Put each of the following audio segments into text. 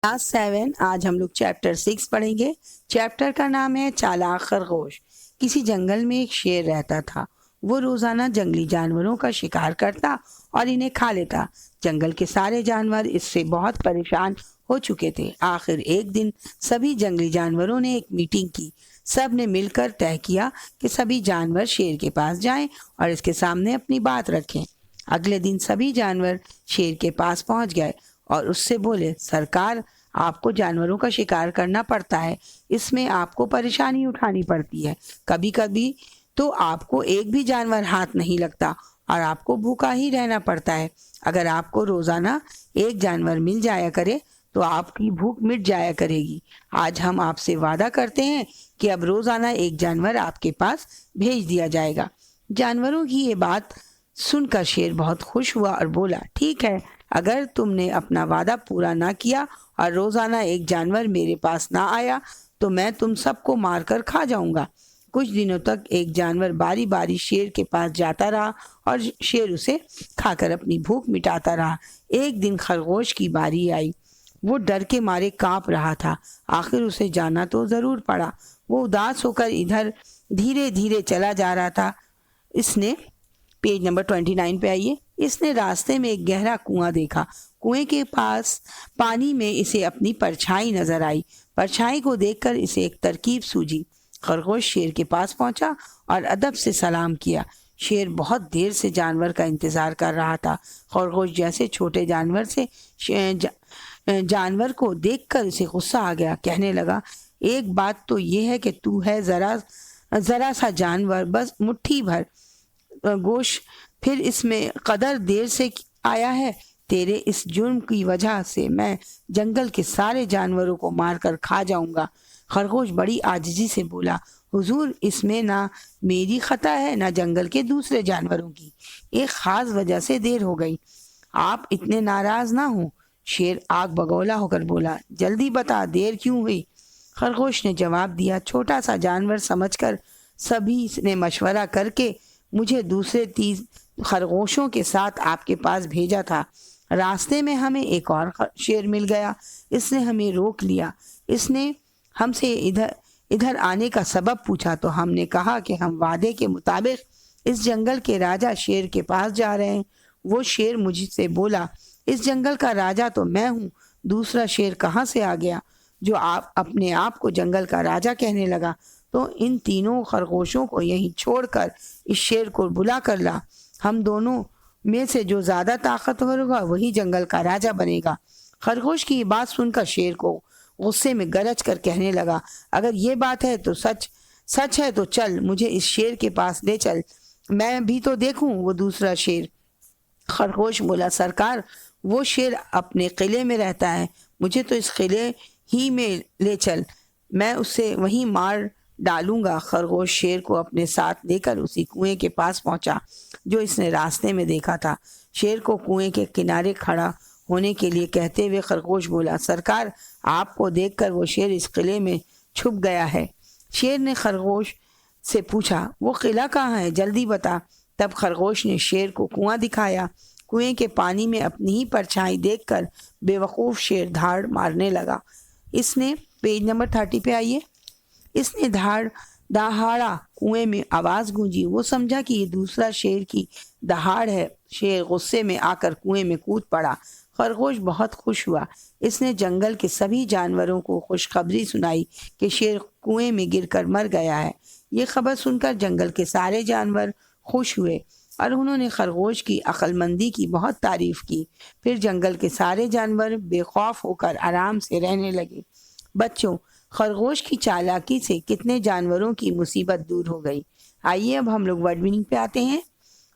Class 7 आज हम लोग चैप्टर 6 पढ़ेंगे। चैप्टर का नाम है चालाक खरगोश। किसी जंगल में एक शेर रहता था। वो रोजाना जंगली जानवरों का शिकार करता और इन्हें खा लेता। जंगल के सारे जानवर इससे बहुत परेशान हो चुके थे। आखिर एक दिन सभी जंगली जानवरों ने एक मीटिंग की। सब ने मिलकर तय किया कि सभी जानवर शेर के पास जाएं और इसके सामने अपनी बात रखें। अगले दिन सभी जानवर शेर के पास पहुंच गए और उससे बोले, सरकार, आपको जानवरों का शिकार करना पड़ता है। इसमें आपको परेशानी उठानी पड़ती है। कभी कभी तो आपको एक भी जानवर हाथ नहीं लगता और आपको भूखा ही रहना पड़ता है। अगर आपको रोजाना एक जानवर मिल जाया करे तो आपकी भूख मिट जाया करेगी। आज हम आपसे वादा करते हैं कि अब रोजाना एक जानवर आपके पास भेज दिया जाएगा। जानवरों की ये बात सुनकर शेर बहुत खुश हुआ और बोला, ठीक है, अगर तुमने अपना वादा पूरा ना किया और रोजाना एक जानवर मेरे पास ना आया तो मैं तुम सबको मारकर खा जाऊंगा। कुछ दिनों तक एक जानवर बारी बारी शेर के पास जाता रहा और शेर उसे खाकर अपनी भूख मिटाता रहा। एक दिन खरगोश की बारी आई। वो डर के मारे कांप रहा था। आखिर उसे जाना तो जरूर पड़ा। वो उदास होकर इधर धीरे धीरे चला जा रहा था। इसने पेज नंबर 29 पे आइए। इसने रास्ते में एक गहरा कुआं देखा। कुएं के पास पानी में इसे अपनी परछाई नजर आई। परछाई को देखकर इसे एक तरकीब सूझी। खरगोश शेर के पास पहुंचा और अदब से सलाम किया। शेर बहुत देर से जानवर का इंतजार कर रहा था। खरगोश जैसे छोटे जानवर से जानवर को देखकर इसे गुस्सा आ गया। कहने लगा, एक बात तो यह है कि तू है जरा सा जानवर, बस मुट्ठी भर गोश्त, फिर इसमें कदर देर से आया है। तेरे इस जुर्म की वजह से मैं जंगल के सारे जानवरों को मारकर खा जाऊंगा। खरगोश बड़ी आजिजी से बोला, हुजूर, इसमें ना मेरी खता है ना जंगल के दूसरे जानवरों की। एक खास वजह से देर हो गई। आप इतने नाराज ना हो। शेर आग बगौला होकर बोला, जल्दी बता, देर क्यों हुई? खरगोश ने जवाब दिया, छोटा सा जानवर समझकर सभी ने मशवरा करके मुझे दूसरे 30 खरगोशों के साथ आपके पास भेजा था। रास्ते में हमें एक और शेर मिल गया। इसने हमें रोक लिया। इसने हमसे इधर इधर आने का सबब पूछा तो हमने कहा कि हम वादे के मुताबिक इस जंगल के राजा शेर के पास जा रहे हैं। वो शेर मुझसे बोला, इस जंगल का राजा तो मैं हूँ, दूसरा शेर कहाँ से आ गया जो आप अपने आप को जंगल का राजा कहने लगा? तो इन तीनों खरगोशों को यहीं छोड़कर इस शेर को बुला कर ला। हम दोनों में से जो ज्यादा ताकतवर होगा वही जंगल का राजा बनेगा। खरगोश की ये बात सुनकर शेर को गुस्से में गरज कर कहने लगा, अगर ये बात है तो सच है तो चल, मुझे इस शेर के पास ले चल, मैं भी तो देखूं वो दूसरा शेर। खरगोश बोला, सरकार, वो शेर अपने किले में रहता है, मुझे तो इस किले ही में ले चल, मैं उसे वहीं मार डालूंगा। खरगोश शेर को अपने साथ लेकर उसी कुएं के पास पहुंचा जो इसने रास्ते में देखा था। शेर को कुएं के किनारे खड़ा होने के लिए कहते हुए खरगोश बोला, सरकार, आपको देखकर वो शेर इस किले में छुप गया है। शेर ने खरगोश से पूछा, वो किला कहाँ है, जल्दी बता। तब खरगोश ने शेर को कुआं दिखाया। कुएं के पानी में अपनी ही परछाई देखकर बेवकूफ शेर धाड़ मारने लगा। इसने पेज नंबर 30 पे आइए। इसने दहाड़ा कुएं में आवाज गूंजी। वो समझा कि ये दूसरा शेर की दहाड़ है। शेर गुस्से में आकर कुएं में कूद पड़ा। खरगोश बहुत खुश हुआ। इसने जंगल के सभी जानवरों को खुशखबरी सुनाई कि शेर कुएं में गिरकर मर गया है। ये खबर सुनकर जंगल के सारे जानवर खुश हुए और उन्होंने खरगोश की अक्लमंदी की बहुत तारीफ की। फिर जंगल के सारे जानवर बेखौफ होकर आराम से रहने लगे। बच्चों, खरगोश की चालाकी से कितने जानवरों की मुसीबत दूर हो गई। आइए अब हम लोग वर्ड मीनिंग पे आते हैं।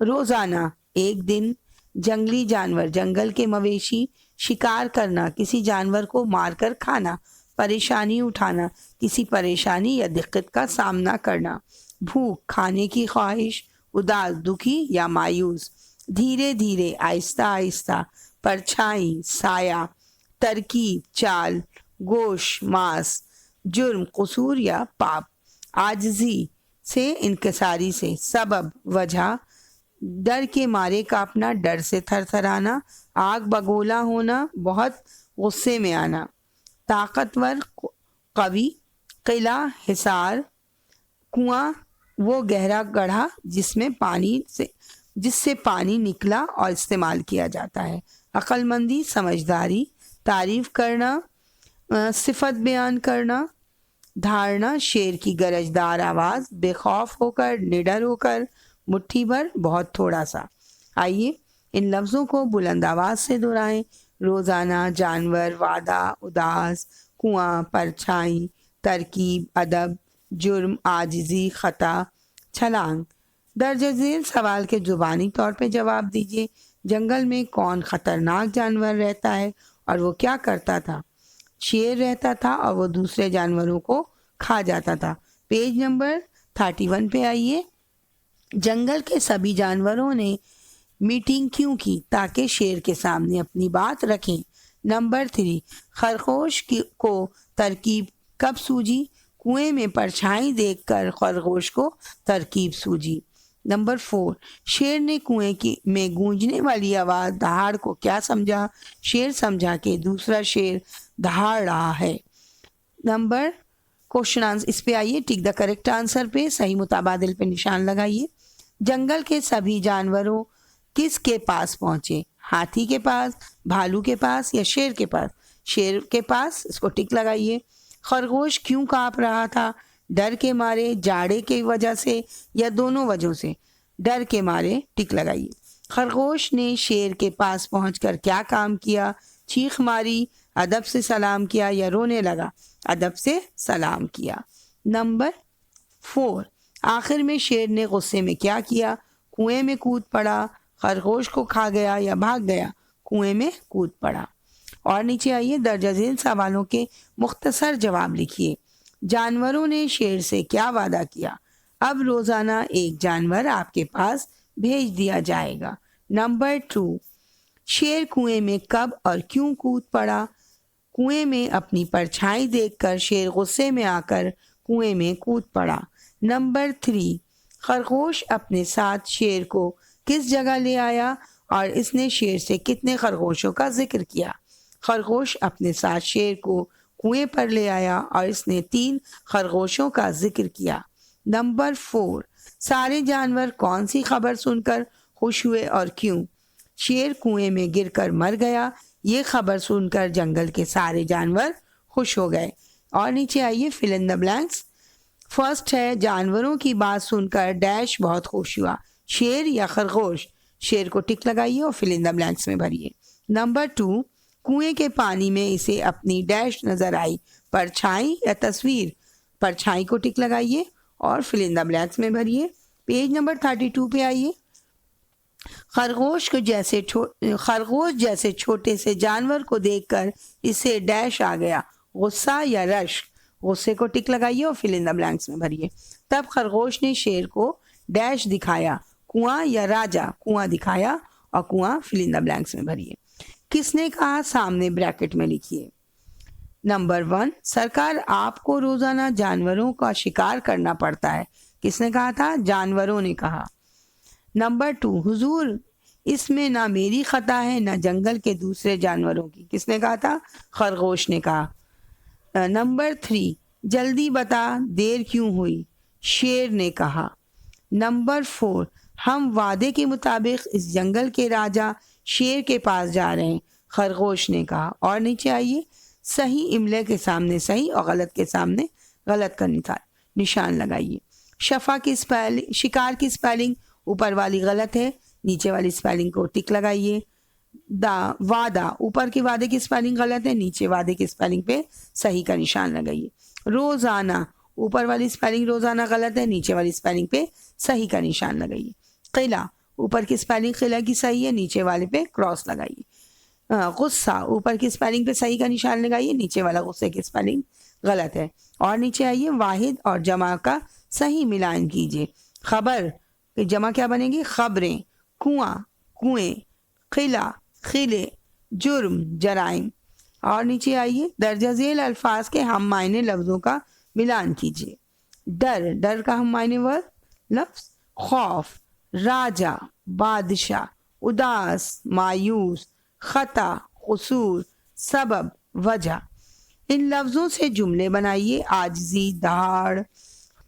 रोजाना, एक दिन, जंगली जानवर, जंगल के मवेशी, शिकार करना, किसी जानवर को मारकर खाना, परेशानी उठाना, किसी परेशानी या दिक्कत का सामना करना, भूख, खाने की ख्वाहिश, उदास, दुखी या मायूस, धीरे धीरे, आहिस्ता आहिस्ता, परछाई, साया, तरकीब, चाल, गोश, मांस, जुर्म, कसूर या पाप, आजिजी से, इनकसारी से, सबब, वजह, डर के मारे कांपना, डर से थरथराना, आग बगोला होना, बहुत गुस्से में आना। طاقتور قوی، قلعہ حصار، کنواں وہ گہرا گڑھا جس سے پانی نکلا اور استعمال کیا جاتا ہے، عقل مندی، سمجھداری، تعریف کرنا، صفت بیان کرنا، دھارنا، شیر کی گرجدار آواز، بے خوف ہو کر، نڈر ہو کر، مٹھی بھر، بہت تھوڑا سا۔ آئیے ان لفظوں کو بلند آواز سے دہرائیں۔ روزانہ، جانور، وعدہ، اداس، کنواں، پرچھائی، ترکیب، ادب، جرم، عاجزی، خطا، چھلانگ۔ درج ذیل سوال کے زبانی طور پہ جواب دیجیے۔ جنگل میں کون خطرناک جانور رہتا ہے اور وہ کیا کرتا تھا؟ شیر رہتا تھا اور وہ دوسرے جانوروں کو کھا جاتا تھا۔ پیج نمبر 31 پہ آئیے۔ جنگل کے سبھی جانوروں نے میٹنگ کیوں کی؟ تاکہ شیر کے سامنے اپنی بات رکھیں۔ نمبر 3، خرگوش کو ترکیب کب سوجی؟ کنویں میں پرچھائی دیکھ کر خرگوش کو ترکیب سوجی۔ نمبر 4، شیر نے کنویں میں گونجنے والی آواز دہاڑ کو کیا سمجھا؟ شیر سمجھا کہ دوسرا شیر دہاڑ رہا ہے۔ نمبر کوشچن آنسر، اس پہ آئیے، ٹک دا کریکٹ آنسر پہ صحیح متبادل پہ نشان لگائیے۔ جنگل کے سبھی جانوروں کس کے پاس پہنچے؟ ہاتھی کے پاس، بھالو کے پاس یا شیر کے پاس؟ شیر کے پاس، اس کو ٹک لگائیے۔ خرگوش کیوں کانپ رہا تھا؟ ڈر کے مارے، جاڑے کی وجہ سے یا دونوں وجہوں سے؟ ڈر کے مارے، ٹک لگائیے۔ خرگوش نے شیر کے پاس پہنچ کر کیا کام کیا؟ چیخ ماری، ادب سے سلام کیا یا رونے لگا؟ ادب سے سلام کیا۔ نمبر 4، آخر میں شیر نے غصے میں کیا کیا؟ کنویں میں کود پڑا، خرگوش کو کھا گیا یا بھاگ گیا؟ کنویں میں کود پڑا۔ اور نیچے آئیے، درجہ ذیل سوالوں کے مختصر جواب لکھیے۔ جانوروں نے شیر سے کیا وعدہ کیا؟ اب روزانہ ایک جانور آپ کے پاس بھیج دیا جائے گا۔ نمبر 2، شیر کنویں میں کب اور کیوں کود پڑا؟ کنویں میں اپنی پرچھائی دیکھ کر شیر غصے میں آ کر کنویں میں کود پڑا۔ نمبر 3، خرگوش اپنے ساتھ شیر کو کس جگہ لے آیا اور اس نے شیر سے کتنے خرگوشوں کا ذکر کیا؟ خرگوش اپنے ساتھ شیر کو کنویں پر لے آیا اور اس نے 3 خرگوشوں کا ذکر کیا۔ نمبر 4، سارے جانور کون سی خبر سن کر خوش ہوئے اور کیوں؟ شیر کنویں میں گر کر مر گیا، یہ خبر سن کر جنگل کے سارے جانور خوش ہو گئے۔ اور نیچے آئیے، فل ان دا بلینکس۔ فرسٹ ہے، جانوروں کی بات سن کر ڈیش بہت خوش ہوا، شیر یا خرگوش؟ شیر کو ٹک لگائیے اور فل ان دا بلینکس میں بھریے۔ نمبر 2، کنویں کے پانی میں اسے اپنی ڈیش نظر آئی، پرچھائی یا تصویر؟ پرچھائی کو ٹک لگائیے اور فل ان دا بلینکس میں بھریے۔ پیج نمبر 32 پہ آئیے۔ خرگوش جیسے چھوٹے سے جانور کو دیکھ کر اسے ڈیش آ گیا، غصہ یا رشک؟ غصے کو ٹک لگائیے اور فل ان دا بلینکس میں بھریے۔ تب خرگوش نے شیر کو ڈیش دکھایا، کنواں یا راجا؟ کنواں دکھایا اور کنواں فل ان دا بلینکس میں بھریے۔ کس نے کہا؟ سامنے بریکٹ میں لکھیے۔ نمبر 1، سرکار آپ کو روزانہ جانوروں کا شکار کرنا پڑتا ہے، کس نے کہا تھا؟ جانوروں نے کہا۔ نمبر 2، حضور اس میں نہ میری خطا ہے نہ جنگل کے دوسرے جانوروں کی، کس نے کہا تھا؟ خرگوش نے کہا۔ نمبر 3، جلدی بتا، دیر کیوں ہوئی؟ شیر نے کہا۔ نمبر 4، ہم وعدے کے مطابق اس جنگل کے راجا شیر کے پاس جا رہے ہیں، خرگوش نے کہا۔ اور نیچے آئیے، صحیح املے کے سامنے صحیح اور غلط کے سامنے غلط کا نشان لگائیے۔ شکار کی سپیلنگ اوپر والی غلط ہے، نیچے والی سپیلنگ کو ٹک لگائیے۔ وعدہ، اوپر کے وعدے کی سپیلنگ غلط ہے، نیچے وعدے کی سپیلنگ پہ صحیح کا نشان لگائیے۔ روزانہ، اوپر والی سپیلنگ روزانہ غلط ہے، نیچے والی سپیلنگ پہ صحیح کا نشان لگائیے۔ قلعہ، اوپر کی سپیلنگ قلعہ کی صحیح ہے، نیچے والے پہ کراس لگائیے۔ غصہ، اوپر کی سپیلنگ پہ صحیح کا نشان لگائیے، نیچے والا غصے کی سپیلنگ غلط ہے۔ اور نیچے آئیے، واحد اور جمع کا صحیح ملان کیجیے۔ خبر، جمع کیا بنے گی؟ خبریں۔ کنواں، کنویں۔ قلعہ، قلعے۔ جرم، جرائم۔ اور نیچے آئیے، درجہ ذیل الفاظ کے ہم معنی لفظوں کا ملان کیجیے۔ ڈر، ڈر کا ہم معنی لفظ خوف۔ راجا، بادشاہ۔ اداس، مایوس۔ خطا، قصور۔ سبب، وجہ۔ ان لفظوں سے جملے بنائیے. عاجزی، دھاڑ،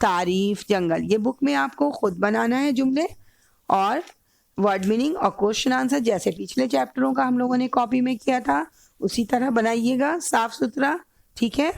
تعریف، جنگل. یہ بک میں آپ کو خود بنانا ہے جملے، اور ورڈ میننگ اور کوشچن آنسر جیسے پچھلے چیپٹروں کا ہم لوگوں نے کاپی میں کیا تھا اسی طرح بنائیے گا، صاف ستھرا. ٹھیک ہے.